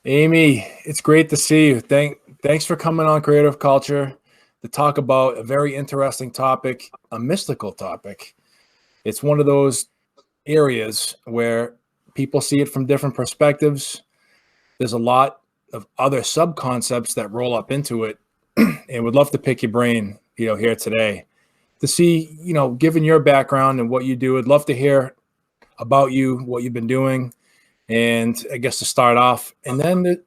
Amy, it's great to see you. Thanks for coming on Creative Culture to talk about a very interesting topic, a mystical topic. It's one of those areas where people see it from different perspectives. There's a lot of other sub-concepts that roll up into it, and would love to pick your brain, here today to see, given your background and what you do, I'd love to hear about you, what you've been doing, and I guess to start off, and then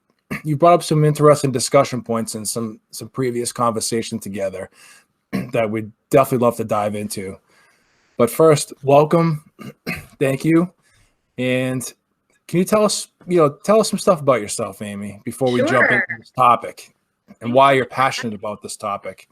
you brought up some interesting discussion points and some previous conversation together that we'd definitely love to dive into. But first, welcome, thank you, and can you tell us some stuff about yourself, Amy, before we jump into Sure. this topic and why you're passionate about this topic?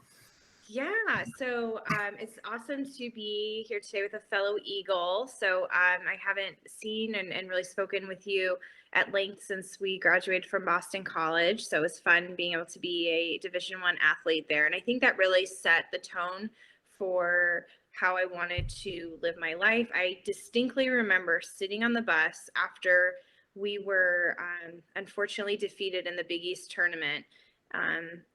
Yeah, so it's awesome to be here today with a fellow Eagle. So I haven't seen and really spoken with you at length since we graduated from Boston College. So it was fun being able to be a Division I athlete there. And I think that really set the tone for how I wanted to live my life. I distinctly remember sitting on the bus after we were unfortunately defeated in the Big East tournament.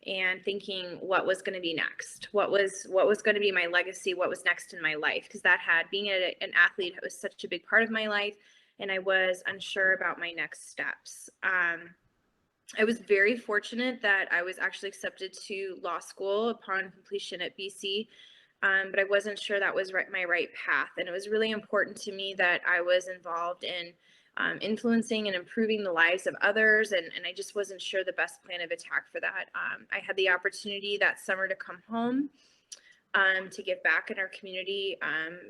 And thinking what was going to be next, what was going to be my legacy, what was next in my life, because that had being an athlete was such a big part of my life, and I was unsure about my next steps. I was very fortunate that I was actually accepted to law school upon completion at BC, but I wasn't sure that was my right path, and it was really important to me that I was involved in influencing and improving the lives of others. And I just wasn't sure the best plan of attack for that. I had the opportunity that summer to come home to give back in our community.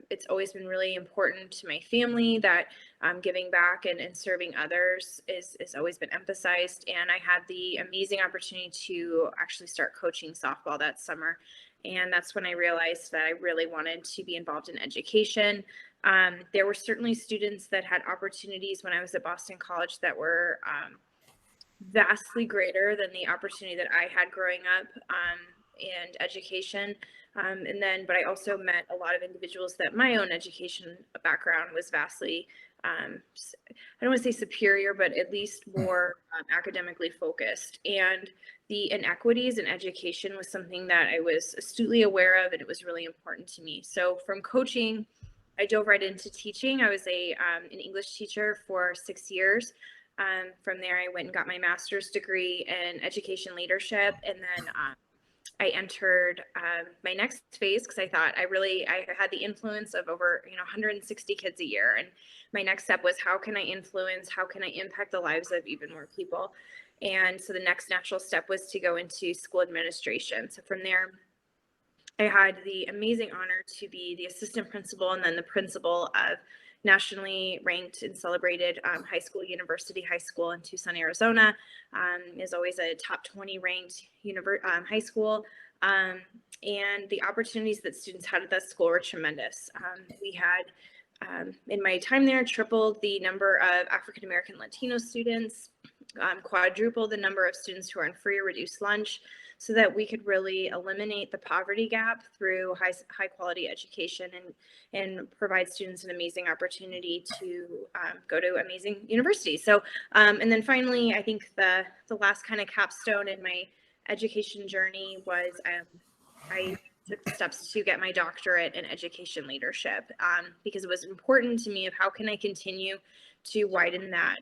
It's always been really important to my family that giving back and serving others is always been emphasized. And I had the amazing opportunity to actually start coaching softball that summer. And that's when I realized that I really wanted to be involved in education. There were certainly students that had opportunities when I was at Boston College that were vastly greater than the opportunity that I had growing up and education. But I also met a lot of individuals that my own education background was vastly, I don't want to say superior, but at least more academically focused. And the inequities in education was something that I was astutely aware of, and it was really important to me. So from coaching, I dove right into teaching. I was an English teacher for 6 years. From there, I went and got my master's degree in education leadership, and then I entered my next phase because I thought I had the influence of over 160 kids a year, and my next step was how can I influence, how can I impact the lives of even more people. And so the next natural step was to go into school administration. So from there, I had the amazing honor to be the assistant principal and then the principal of nationally ranked and celebrated University High School in Tucson, Arizona. Is always a top 20 ranked high school. And the opportunities that students had at that school were tremendous. We had, in my time there, tripled the number of African American Latino students, quadrupled the number of students who are on free or reduced lunch, so that we could really eliminate the poverty gap through high quality education and provide students an amazing opportunity to go to amazing universities. So, and then finally, I think the last kind of capstone in my education journey was I took the steps to get my doctorate in education leadership because it was important to me of how can I continue to widen that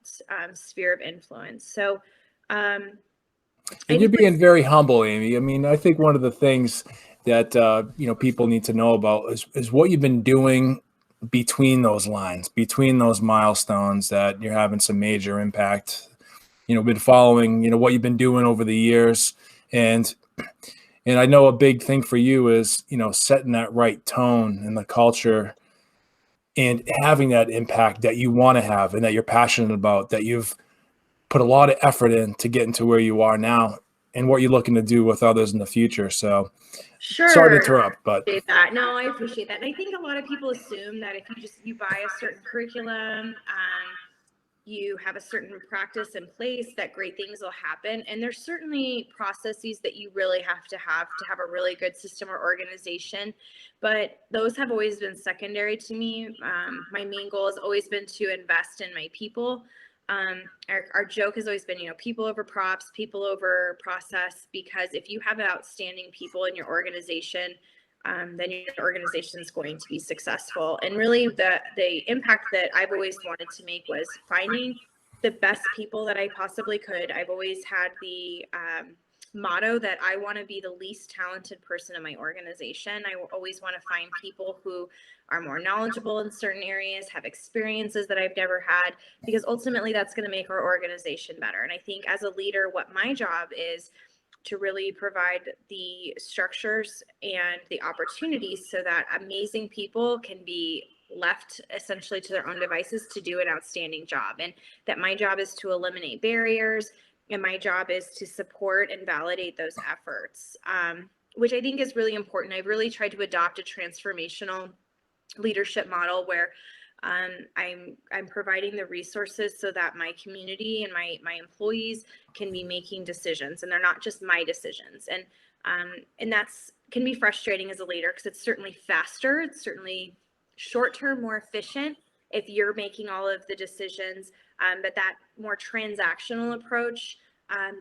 sphere of influence. So, And you're being very humble, Amy. I mean, I think one of the things that people need to know about is what you've been doing between those lines, between those milestones, that you're having some major impact. Been following what you've been doing over the years, and I know a big thing for you is setting that right tone in the culture and having that impact that you want to have and that you're passionate about, that you've put a lot of effort in to get into where you are now and what you're looking to do with others in the future. So sure. Sorry to interrupt, but No, I appreciate that. And I think a lot of people assume that if you buy a certain curriculum, you have a certain practice in place, that great things will happen. And there's certainly processes that you really have a really good system or organization, but those have always been secondary to me. My main goal has always been to invest in my people. Our joke has always been, people over props, people over process, because if you have outstanding people in your organization, then your organization is going to be successful. And really the impact that I've always wanted to make was finding the best people that I possibly could. I've always had the motto that I want to be the least talented person in my organization. I always want to find people who are more knowledgeable in certain areas, have experiences that I've never had, because ultimately that's going to make our organization better. And I think as a leader, what my job is to really provide the structures and the opportunities so that amazing people can be left essentially to their own devices to do an outstanding job. And that my job is to eliminate barriers, and my job is to support and validate those efforts, which I think is really important. I've really tried to adopt a transformational leadership model where I'm providing the resources so that my community and my employees can be making decisions, and they're not just my decisions. And that's can be frustrating as a leader, because it's certainly faster, it's certainly short-term more efficient if you're making all of the decisions, but that more transactional approach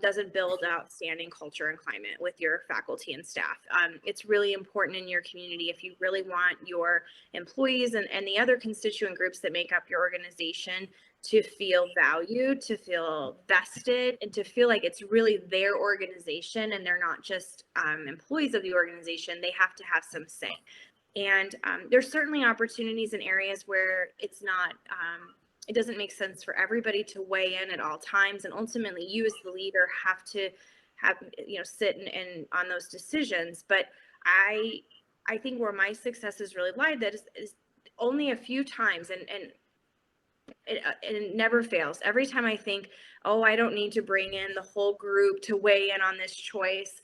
doesn't build outstanding culture and climate with your faculty and staff. It's really important in your community, if you really want your employees and the other constituent groups that make up your organization to feel valued, to feel vested, and to feel like it's really their organization and they're not just employees of the organization. They have to have some say. And there's certainly opportunities in areas where it's not, it doesn't make sense for everybody to weigh in at all times. And ultimately you as the leader have to sit and on those decisions. But I think where my success has really lied, that is only a few times, and it never fails. Every time I think, oh, I don't need to bring in the whole group to weigh in on this choice.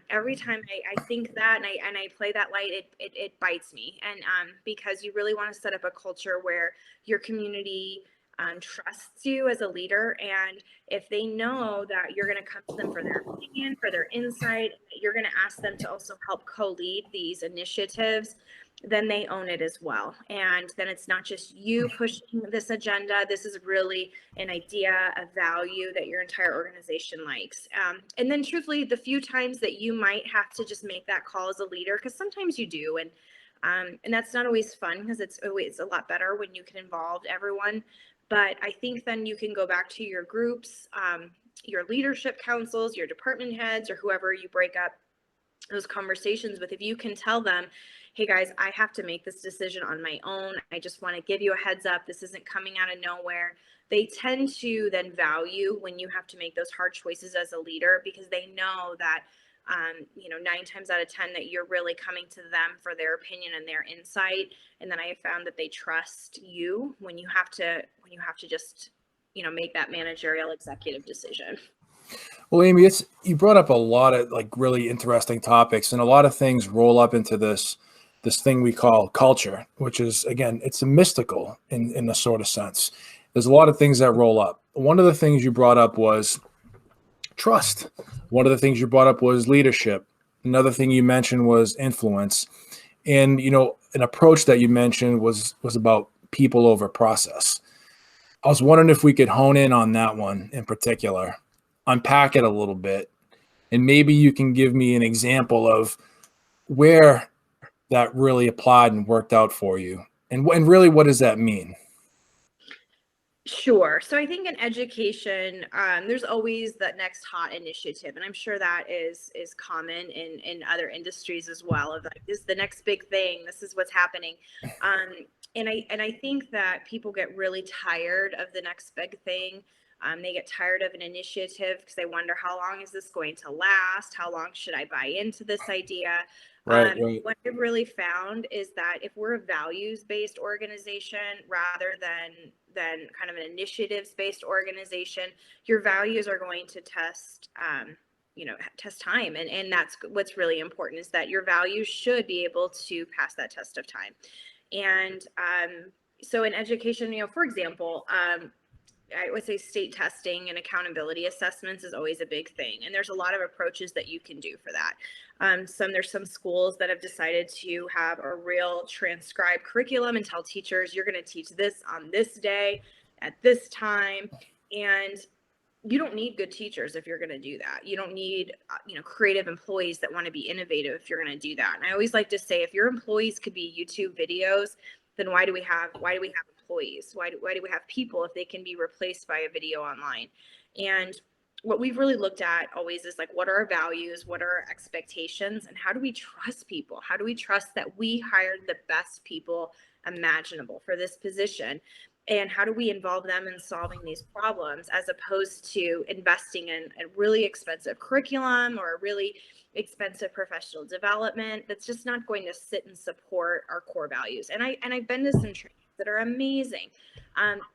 Every time I think that and I play that light, it bites me. And because you really want to set up a culture where your community trusts you as a leader, and if they know that you're going to come to them for their opinion, for their insight, you're going to ask them to also help co-lead these initiatives, then they own it as well. And then it's not just you pushing this agenda. This is really an idea, a value that your entire organization likes. And then truthfully, the few times that you might have to just make that call as a leader, because sometimes you do, and that's not always fun, because it's always a lot better when you can involve everyone. But I think then you can go back to your groups, your leadership councils, your department heads, or whoever you break up those conversations with. If you can tell them, hey guys, I have to make this decision on my own. I just want to give you a heads up. This isn't coming out of nowhere. They tend to then value when you have to make those hard choices as a leader, because they know that 9 times out of 10 that you're really coming to them for their opinion and their insight. And then I have found that they trust you when you have to just make that managerial executive decision. Well, Amy, you brought up a lot of really interesting topics, and a lot of things roll up into this thing we call culture, which is, again, it's a mystical in a sort of sense. There's a lot of things that roll up. One of the things you brought up was trust. One of the things you brought up was leadership. Another thing you mentioned was influence. And, an approach that you mentioned was about people over process. I was wondering if we could hone in on that one in particular, unpack it a little bit, and maybe you can give me an example of where that really applied and worked out for you. And really, what does that mean? Sure. So I think in education, there's always that next hot initiative, and I'm sure that is common in other industries as well. Of like, this is the next big thing. This is what's happening, and I think that people get really tired of the next big thing. They get tired of an initiative because they wonder, how long is this going to last? How long should I buy into this idea? Right. What I've really found is that if we're a values-based organization rather than kind of an initiatives-based organization, your values are going to test time. And that's what's really important, is that your values should be able to pass that test of time. And so in education, for example, I would say state testing and accountability assessments is always a big thing. And there's a lot of approaches that you can do for that. There's some schools that have decided to have a real transcribed curriculum and tell teachers, you're going to teach this on this day. at this time. And you don't need good teachers if you're going to do that. You don't need, creative employees that want to be innovative if you're going to do that. And I always like to say, if your employees could be YouTube videos, then why do we have employees? Why do we have people if they can be replaced by a video online? And what we've really looked at always is like, what are our values? What are our expectations? And how do we trust people? How do we trust that we hired the best people imaginable for this position? And how do we involve them in solving these problems, as opposed to investing in a really expensive curriculum or a really expensive professional development that's just not going to sit and support our core values. And I've been to some trainings that are amazing,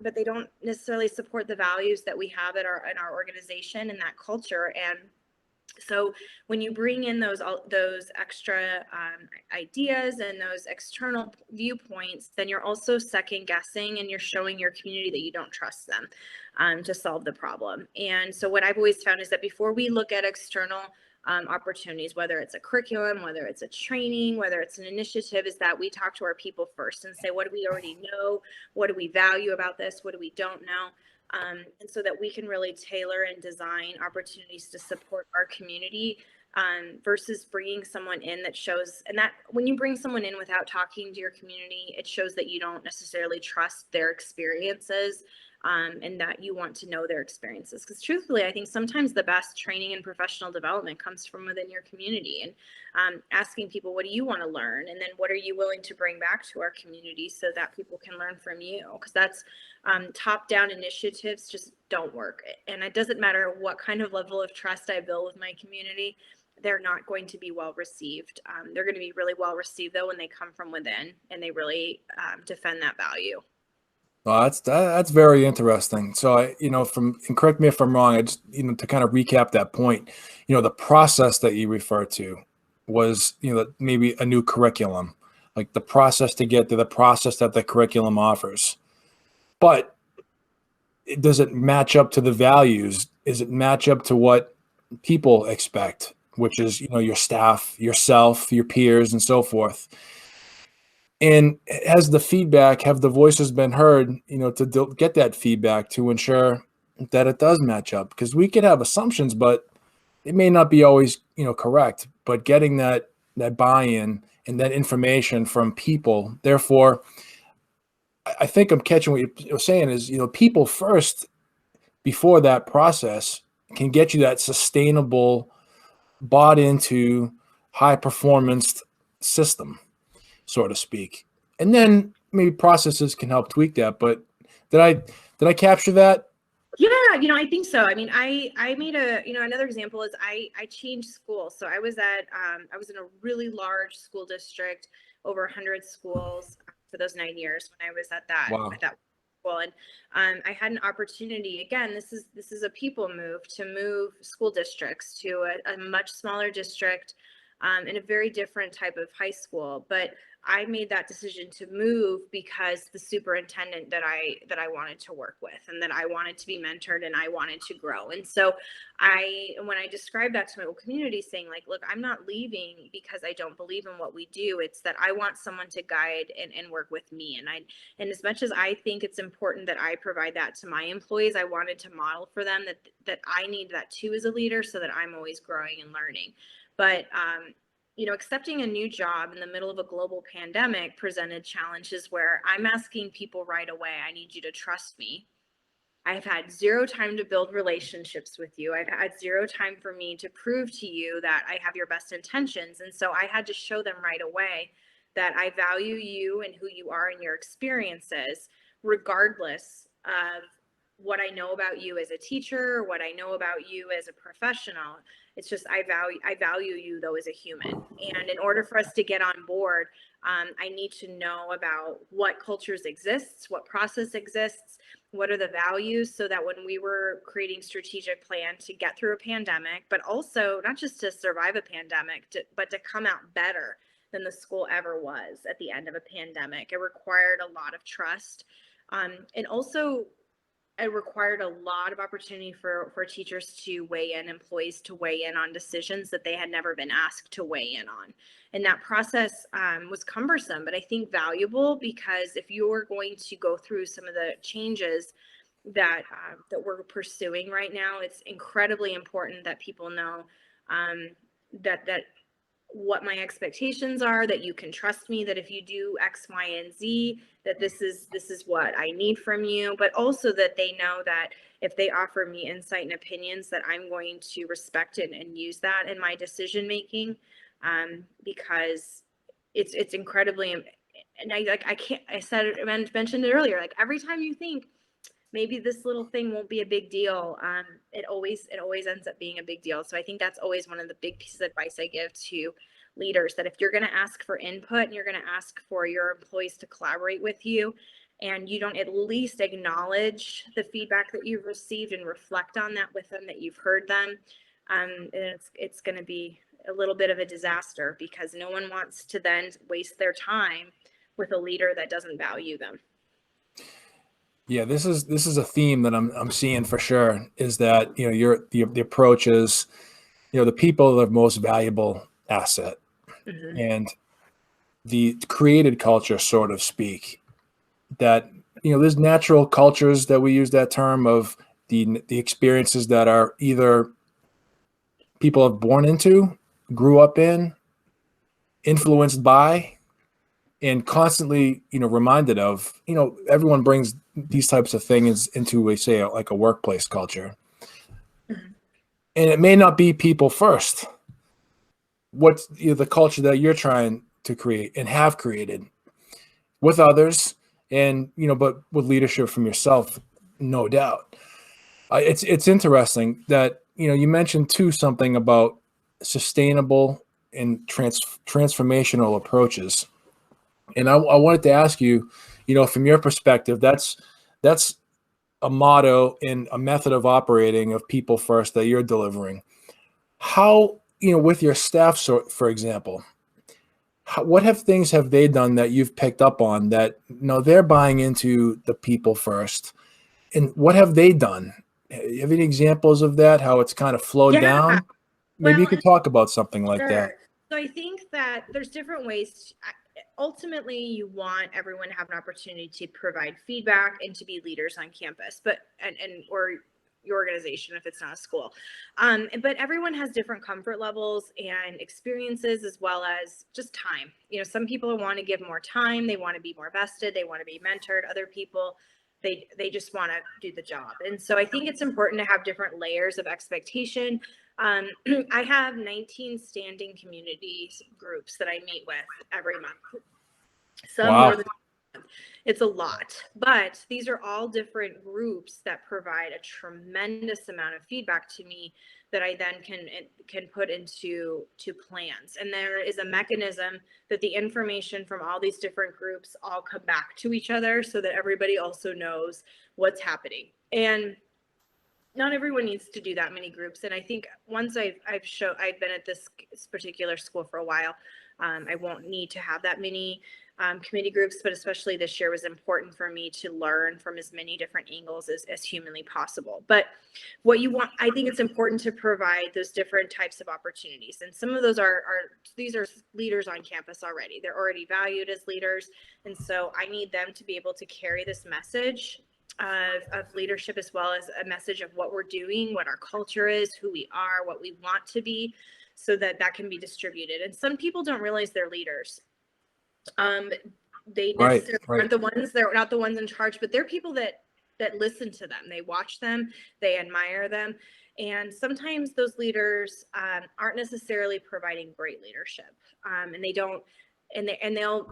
but they don't necessarily support the values that we have in our organization and that culture. And so when you bring in those extra ideas and those external viewpoints, then you're also second guessing, and you're showing your community that you don't trust them to solve the problem. And so what I've always found is that before we look at external opportunities, whether it's a curriculum, whether it's a training, whether it's an initiative, is that we talk to our people first and say, what do we already know? What do we value about this? What do we don't know? And so that we can really tailor and design opportunities to support our community, versus bringing someone in that shows, and that when you bring someone in without talking to your community, it shows that you don't necessarily trust their experiences, and that you want to know their experiences. Because truthfully, I think sometimes the best training and professional development comes from within your community, and asking people, what do you want to learn? And then what are you willing to bring back to our community so that people can learn from you? Because that's top-down initiatives just don't work. And it doesn't matter what kind of level of trust I build with my community, they're not going to be well received. They're going to be really well received though when they come from within and they really defend that value. Well, that's very interesting. So and correct me if I'm wrong, I just, to kind of recap that point, the process that you refer to was, maybe a new curriculum, like the process to get to the process that the curriculum offers. But does it match up to the values? Does it match up to what people expect, which is, your staff, yourself, your peers, and so forth? And have the voices been heard, to get that feedback to ensure that it does match up? Because we could have assumptions, but it may not be always, correct. But getting that buy-in and that information from people, therefore, I think I'm catching what you're saying is, people first before that process can get you that sustainable, bought into, high performance system, so to speak. And then maybe processes can help tweak that. But did I capture that? Yeah, I think so. I mean, I made another example is I changed schools. So I was in a really large school district, over 100 schools for those 9 years when I was at that school. And I had an opportunity, again, this is a people move, to move school districts to a much smaller district, in a very different type of high school. But I made that decision to move because the superintendent that I wanted to work with, and that I wanted to be mentored, and I wanted to grow. And so when I described that to my whole community, saying like, look, I'm not leaving because I don't believe in what we do. It's that I want someone to guide and work with me. And as much as I think it's important that I provide that to my employees, I wanted to model for them that I need that too as a leader, so that I'm always growing and learning. But accepting a new job in the middle of a global pandemic presented challenges where I'm asking people right away, I need you to trust me. I've had zero time to build relationships with you. I've had zero time for me to prove to you that I have your best intentions. And so I had to show them right away that I value you and who you are and your experiences, regardless of what I know about you as a teacher, what I know about you as a professional. It's just I value you though as a human. And in order for us to get on board, I need to know about what cultures exists, what process exists, what are the values, so that when we were creating strategic plan to get through a pandemic, but also not just to survive a pandemic, but to come out better than the school ever was at the end of a pandemic. It required a lot of trust. And also it required a lot of opportunity for teachers to weigh in, employees to weigh in on decisions that they had never been asked to weigh in on. And that process was cumbersome, but I think valuable, because if you're going to go through some of the changes that we're pursuing right now. It's incredibly important that people know that what my expectations are, that you can trust me, that if you do X, Y, and Z, that this is what I need from you, but also that they know that if they offer me insight and opinions, that I'm going to respect it and use that in my decision making, because it's incredibly, and I mentioned it earlier, like every time you think maybe this little thing won't be a big deal, it always ends up being a big deal. So I think that's always one of the big pieces of advice I give to leaders, that if you're going to ask for input and you're going to ask for your employees to collaborate with you, and you don't at least acknowledge the feedback that you've received and reflect on that with them, that you've heard them, and it's going to be a little bit of a disaster, because no one wants to then waste their time with a leader that doesn't value them. Yeah, this is a theme that I'm seeing for sure, is that, you know, the approach is, you know, the people are the most valuable asset, and the created culture, so to speak, that, you know, there's natural cultures that we use that term of the experiences that are either people have born into, grew up in, influenced by, and constantly, you know, reminded of. You know, everyone brings these types of things into like a workplace culture, and it may not be people first. What's, you know, the culture that you're trying to create and have created with others, and, you know, but with leadership from yourself, no doubt. It's interesting that, you know, you mentioned too something about sustainable and transformational approaches. And I wanted to ask you, you know, from your perspective, that's a motto and a method of operating of people first that you're delivering. How, you know, with your staff, so for example, what things have they done that you've picked up on that, you know, they're buying into the people first, and what have they done? You have any examples of that? How it's kind of flowed down? Maybe you Well, could talk about something like that. sure. So I think that there's different ways. Ultimately, you want everyone to have an opportunity to provide feedback and to be leaders on campus, but or your organization if it's not a school. But everyone has different comfort levels and experiences, as well as just time. You know, some people want to give more time, they want to be more vested, they want to be mentored. Other people, they just want to do the job. And so I think it's important to have different layers of expectation. I have 19 standing community groups that I meet with every month. Some Wow. more than it's a lot, but these are all different groups that provide a tremendous amount of feedback to me that I then can put into plans. And there is a mechanism that the information from all these different groups all come back to each other, so that everybody also knows what's happening. And not everyone needs to do that many groups. And I think once I've been at this particular school for a while, I won't need to have that many committee groups, but especially this year was important for me to learn from as many different angles as humanly possible. But what you want, I think it's important to provide those different types of opportunities. And some of those these are leaders on campus already. They're already valued as leaders. And so I need them to be able to carry this message of leadership, as well as a message of what we're doing, what our culture is, who we are, what we want to be, so that can be distributed. And some people don't realize they're leaders. They necessarily aren't the ones, they're not the ones in charge, but they're people that listen to them. They watch them, they admire them. And sometimes those leaders aren't necessarily providing great leadership. And they don't,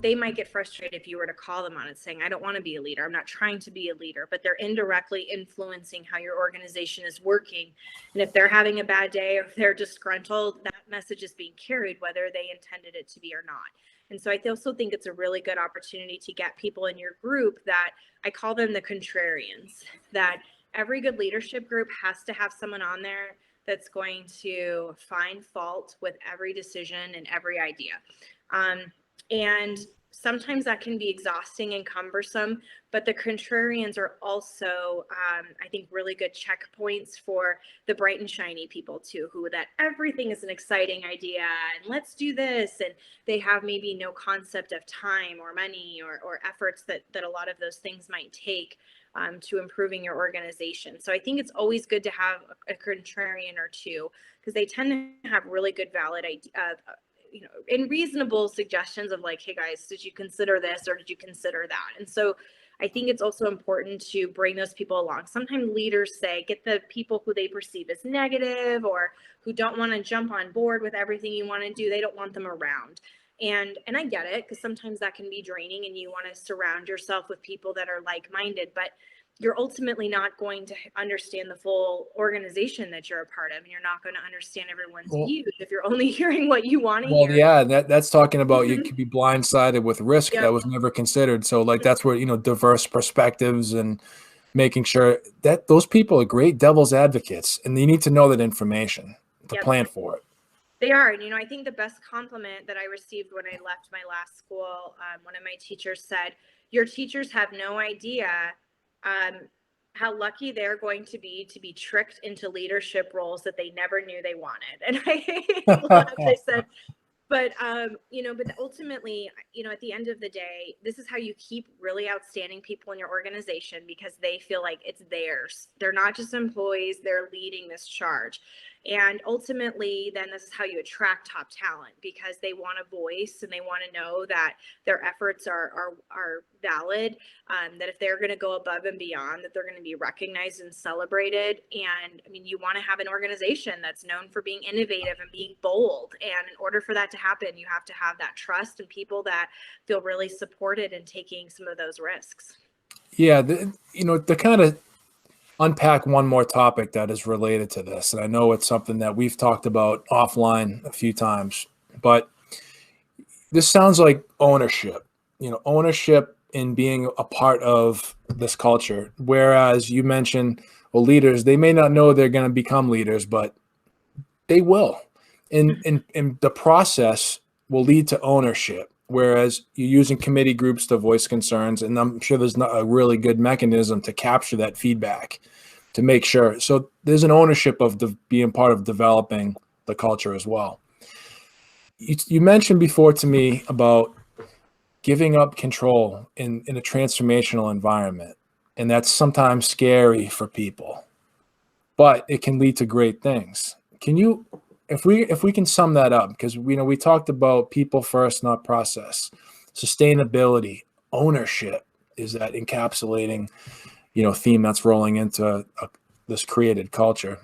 they might get frustrated if you were to call them on it, saying, I don't want to be a leader, I'm not trying to be a leader, but they're indirectly influencing how your organization is working. And if they're having a bad day, or if they're disgruntled, that message is being carried, whether they intended it to be or not. And so I also think it's a really good opportunity to get people in your group that I call them the contrarians, that every good leadership group has to have someone on there that's going to find fault with every decision and every idea. And sometimes that can be exhausting and cumbersome, but the contrarians are also, I think, really good checkpoints for the bright and shiny people too, who that everything is an exciting idea and let's do this. And they have maybe no concept of time or money or efforts that a lot of those things might take. to improving your organization. So I think it's always good to have a contrarian or two, because they tend to have really good, valid and reasonable suggestions of like, hey guys, did you consider this or did you consider that? And so I think it's also important to bring those people along. Sometimes leaders say, get the people who they perceive as negative or who don't want to jump on board with everything you want to do. They don't want them around. And I get it, because sometimes that can be draining and you want to surround yourself with people that are like-minded, but you're ultimately not going to understand the full organization that you're a part of, and you're not going to understand everyone's views if you're only hearing what you want to hear. Yeah, that's talking about you could be blindsided with risk Yep. that was never considered. So like that's where, diverse perspectives and making sure that those people are great devil's advocates, and you need to know that information to plan for it. They are. And, I think the best compliment that I received when I left my last school, one of my teachers said, your teachers have no idea how lucky they're going to be tricked into leadership roles that they never knew they wanted. And I laughed. I said, but ultimately, at the end of the day, this is how you keep really outstanding people in your organization, because they feel like it's theirs. They're not just employees, they're leading this charge. And ultimately, then this is how you attract top talent, because they want a voice and they want to know that their efforts are valid, that if they're going to go above and beyond, that they're going to be recognized and celebrated. And I mean, you want to have an organization that's known for being innovative and being bold. And in order for that to happen, you have to have that trust and people that feel really supported in taking some of those risks. Yeah, to kind of unpack one more topic that is related to this, and I know it's something that we've talked about offline a few times, but this sounds like ownership, ownership in being a part of this culture. Whereas you mentioned, well, leaders, they may not know they're going to become leaders, but they will. And the process will lead to ownership. Whereas you're using committee groups to voice concerns, and I'm sure there's not a really good mechanism to capture that feedback to make sure. So there's an ownership of being part of developing the culture as well. You mentioned before to me about giving up control in a transformational environment, and that's sometimes scary for people, but it can lead to great things. Can you, if we can sum that up, because we talked about people first, not process, sustainability, ownership is that encapsulating theme that's rolling into this created culture.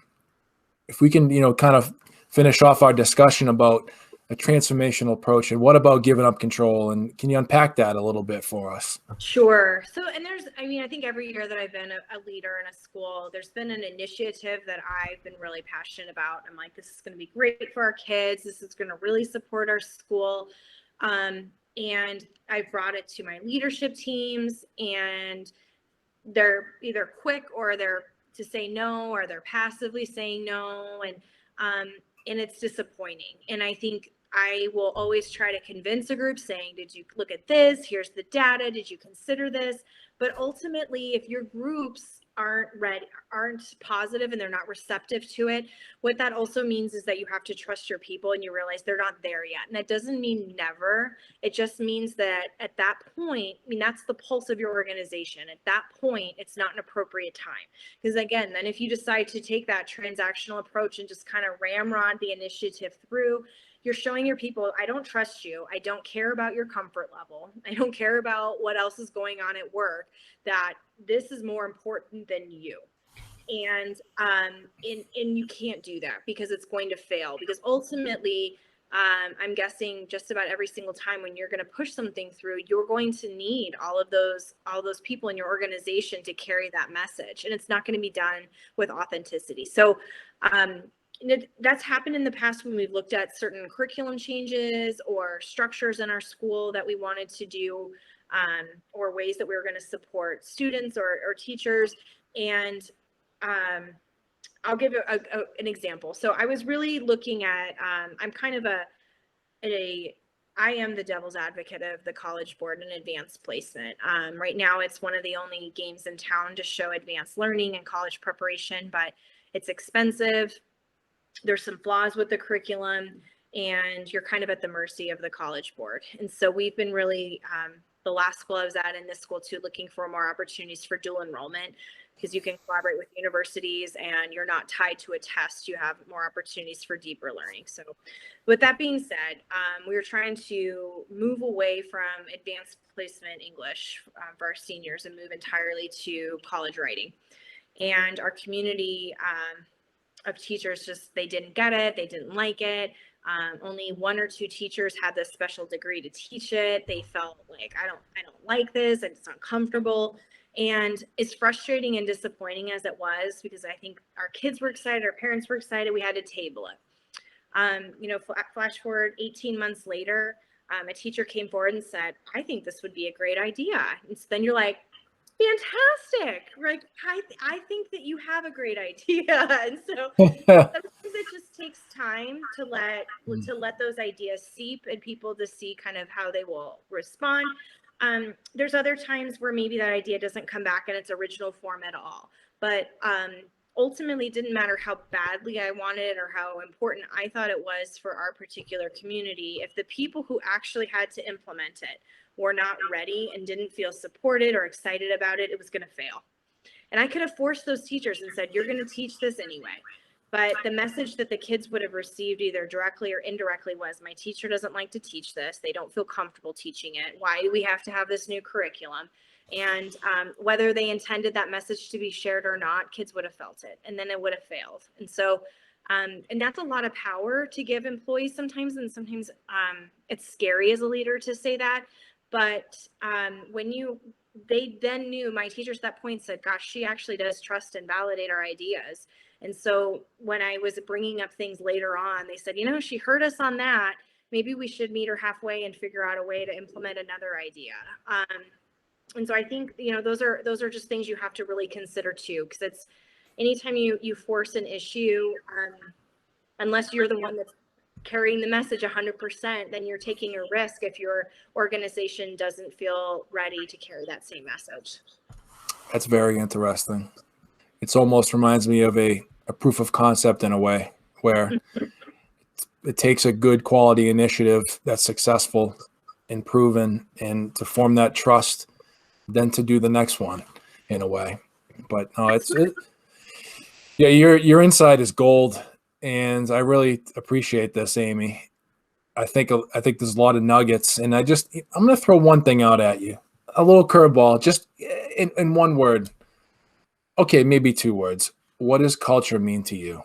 If we can kind of finish off our discussion about a transformational approach, and what about giving up control, and can you unpack that a little bit for us? Sure. So, and I think every year that I've been a leader in a school, there's been an initiative that I've been really passionate about. I'm like, this is going to be great for our kids. This is going to really support our school. And I brought it to my leadership teams, and they're either quick or they're to say no, or they're passively saying no. And it's disappointing. And I think I will always try to convince a group saying, did you look at this? Here's the data. Did you consider this? But ultimately, if your groups aren't positive and they're not receptive to it, what that also means is that you have to trust your people, and you realize they're not there yet. And that doesn't mean never. It just means that at that point, that's the pulse of your organization. At that point, it's not an appropriate time. Because again, then if you decide to take that transactional approach and just kind of ramrod the initiative through, you're showing your people, I don't trust you. I don't care about your comfort level. I don't care about what else is going on at work, that this is more important than you. And you can't do that, because it's going to fail. Because ultimately, I'm guessing just about every single time when you're going to push something through, you're going to need all those people in your organization to carry that message. And it's not going to be done with authenticity. So, that's happened in the past when we've looked at certain curriculum changes or structures in our school that we wanted to do, or ways that we were going to support students or teachers. And I'll give an example. So I was really looking at, I'm kind of I am the devil's advocate of the College Board and advanced placement. Right now, it's one of the only games in town to show advanced learning and college preparation, but it's expensive. There's some flaws with the curriculum, and you're kind of at the mercy of the College Board. And so we've been really the last school I was at and this school too, looking for more opportunities for dual enrollment, because you can collaborate with universities and you're not tied to a test. You have more opportunities for deeper learning. So with that being said, we were trying to move away from advanced placement English for our seniors and move entirely to college writing. And our community of teachers they didn't get it. They didn't like it. Only 1 or 2 teachers had this special degree to teach it. They felt like, I don't like this. It's uncomfortable. And as frustrating and disappointing as it was, because I think our kids were excited, our parents were excited, we had to table it. Flash forward 18 months later, a teacher came forward and said, I think this would be a great idea. And so then you're like, fantastic. Like, I think that you have a great idea. And so sometimes it just takes time to let those ideas seep and people to see kind of how they will respond. There's other times where maybe that idea doesn't come back in its original form at all. But ultimately, it didn't matter how badly I wanted it or how important I thought it was for our particular community. If the people who actually had to implement it were not ready and didn't feel supported or excited about it, it was going to fail. And I could have forced those teachers and said, you're going to teach this anyway. But the message that the kids would have received either directly or indirectly was, my teacher doesn't like to teach this. They don't feel comfortable teaching it. Why do we have to have this new curriculum? And whether they intended that message to be shared or not, kids would have felt it, and then it would have failed. And so, and that's a lot of power to give employees sometimes. And sometimes it's scary as a leader to say that. But they then knew, my teachers at that point said, gosh, she actually does trust and validate our ideas. And so when I was bringing up things later on, they said, she heard us on that. Maybe we should meet her halfway and figure out a way to implement another idea. And so I think, those are just things you have to really consider too, because it's anytime you force an issue, unless you're the one that's carrying the message 100%, then you're taking a risk if your organization doesn't feel ready to carry that same message. That's very interesting. It's almost reminds me of a proof of concept in a way, where it takes a good quality initiative that's successful and proven, and to form that trust, then to do the next one in a way. But no, yeah, your insight is gold. And I really appreciate this, Amy. I think there's a lot of nuggets, and I'm going to throw one thing out at you, a little curveball, just in one word. Okay, maybe 2 words. What does culture mean to you?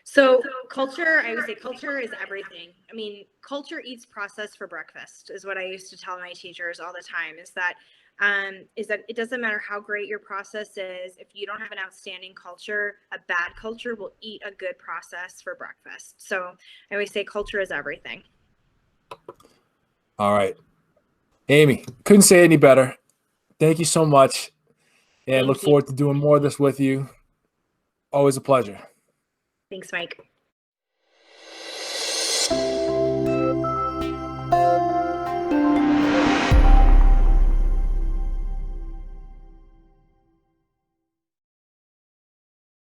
So culture, I would say culture is everything. I mean, culture eats process for breakfast is what I used to tell my teachers all the time, is that it doesn't matter how great your process is. If you don't have an outstanding culture, a bad culture will eat a good process for breakfast. So I always say culture is everything. All right. Amy, couldn't say any better. Thank you so much. And look forward to doing more of this with you. Always a pleasure. Thanks, Mike.